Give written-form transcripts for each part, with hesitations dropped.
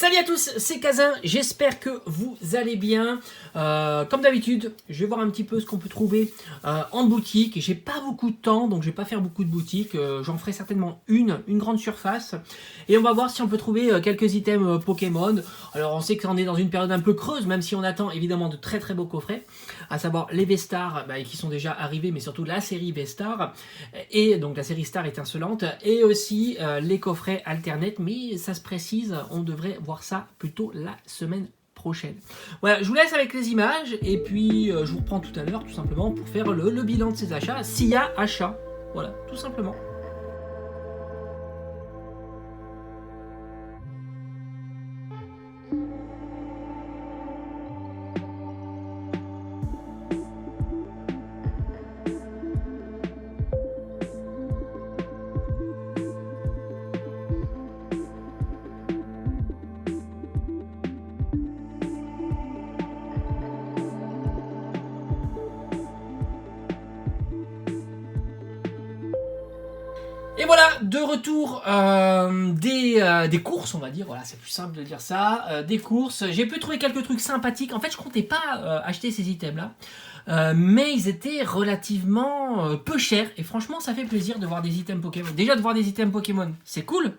Salut à tous, c'est Kazin, j'espère que vous allez bien. Comme d'habitude, je vais voir un petit peu ce qu'on peut trouver en boutique. J'ai pas beaucoup de temps, donc je vais pas faire beaucoup de boutiques. J'en ferai certainement une grande surface. Et on va voir si on peut trouver quelques items Pokémon. Alors on sait qu'on est dans une période un peu creuse, même si on attend évidemment de très beaux coffrets. À savoir les V-Stars qui sont déjà arrivés, mais surtout la série V-Star. Et donc la série Star étincelante. Et aussi les coffrets Alternate, mais ça se précise, on devrait voir ça plutôt la semaine prochaine. Voilà, je vous laisse avec les images et puis je vous reprends tout à l'heure tout simplement pour faire le bilan de ces achats, s'il y a achat. Voilà, tout simplement. Et voilà, de retour des courses, on va dire. Voilà, c'est plus simple de dire ça. Des courses. J'ai pu trouver quelques trucs sympathiques. En fait, je comptais pas acheter ces items-là. Mais ils étaient relativement peu chers. Et franchement, ça fait plaisir de voir des items Pokémon. Déjà, de voir des items Pokémon, c'est cool.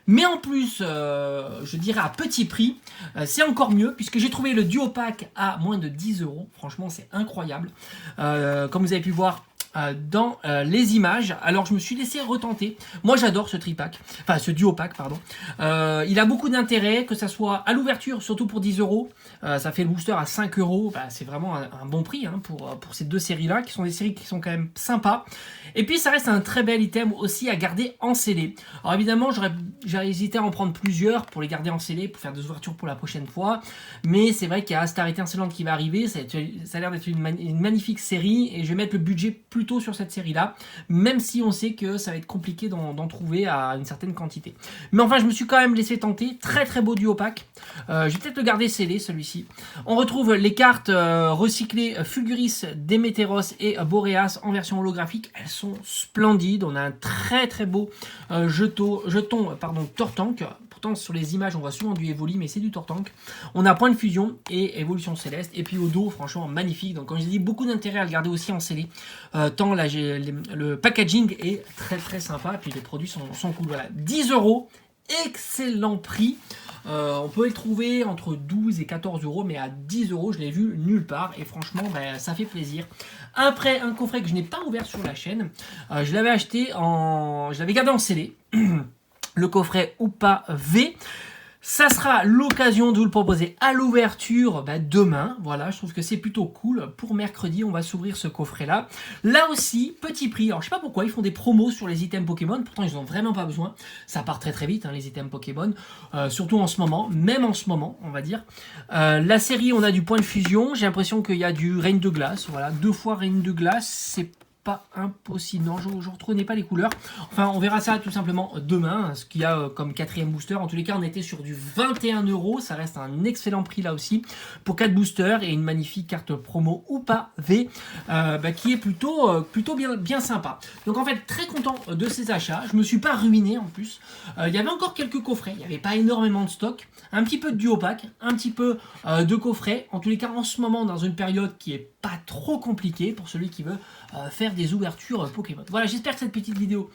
Mais en plus, je dirais à petit prix, c'est encore mieux. Puisque j'ai trouvé le Duo Pack à moins de 10 €. Franchement, c'est incroyable. Comme vous avez pu voir dans les images. Alors je me suis laissé retenter. Moi j'adore ce tripack, enfin ce duo pack pardon. Il a beaucoup d'intérêt, que ça soit à l'ouverture, surtout pour 10 €. Ça fait le booster à 5 €. C'est vraiment un bon prix pour ces deux séries là, qui sont des séries qui sont quand même sympas. Et puis ça reste un très bel item aussi à garder en scellé. Alors évidemment j'aurais hésité à en prendre plusieurs pour les garder en scellé, pour faire des ouvertures pour la prochaine fois. Mais c'est vrai qu'il y a Star étincelante qui va arriver. Ça a l'air d'être une magnifique série et je vais mettre le budget plutôt sur cette série là, même si on sait que ça va être compliqué d'en trouver à une certaine quantité. Mais enfin je me suis quand même laissé tenter. Très beau duo pack. Je vais peut-être le garder scellé celui-ci. On retrouve les cartes recyclées Fulguris, Démétéros et Boreas en version holographique. Elles sont splendides. On a un très beau jeton Tortank. Pourtant sur les images on voit souvent du Evoli, mais c'est du Tortank. On a Point de Fusion et Évolution Céleste. Et puis au dos, franchement magnifique. Donc comme je dis, beaucoup d'intérêt à le garder aussi en scellé. Tant là, le packaging est très sympa. Et puis les produits sont cool. Voilà, 10 €. Excellent prix. On peut le trouver entre 12 et 14 €, mais à 10 € je l'ai vu nulle part et franchement ça fait plaisir. Après un coffret que je n'ai pas ouvert sur la chaîne, je l'avais je l'avais gardé en scellé. Le coffret Hoopa V. Ça sera l'occasion de vous le proposer à l'ouverture demain. Voilà, je trouve que c'est plutôt cool. Pour mercredi, on va s'ouvrir ce coffret-là. Là aussi, petit prix. Alors, je sais pas pourquoi, ils font des promos sur les items Pokémon. Pourtant, ils n'en ont vraiment pas besoin. Ça part très vite, les items Pokémon. Surtout en ce moment. Même en ce moment, on va dire. La série, on a du Point de Fusion. J'ai l'impression qu'il y a du Reine de Glace. Voilà, 2 fois Reine de Glace. C'est pas impossible. Non, je ne retrouvais pas les couleurs. Enfin, on verra ça tout simplement demain, ce qu'il y a comme 4e booster. En tous les cas, on était sur du 21 €. Ça reste un excellent prix là aussi pour 4 boosters et une magnifique carte promo Hoopa V qui est plutôt bien sympa. Donc en fait, très content de ces achats. Je me suis pas ruiné en plus. Il y avait encore quelques coffrets. Il n'y avait pas énormément de stock. Un petit peu de duo pack, un petit peu de coffrets. En tous les cas, en ce moment, dans une période qui est pas trop compliquée pour celui qui veut faire des ouvertures Pokémon. Voilà, j'espère que cette petite vidéo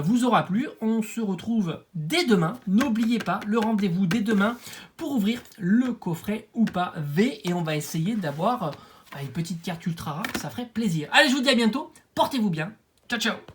vous aura plu. On se retrouve dès demain. N'oubliez pas le rendez-vous dès demain pour ouvrir le coffret Hoopa V et on va essayer d'avoir une petite carte ultra rare. Ça ferait plaisir. Allez, je vous dis à bientôt. Portez-vous bien. Ciao.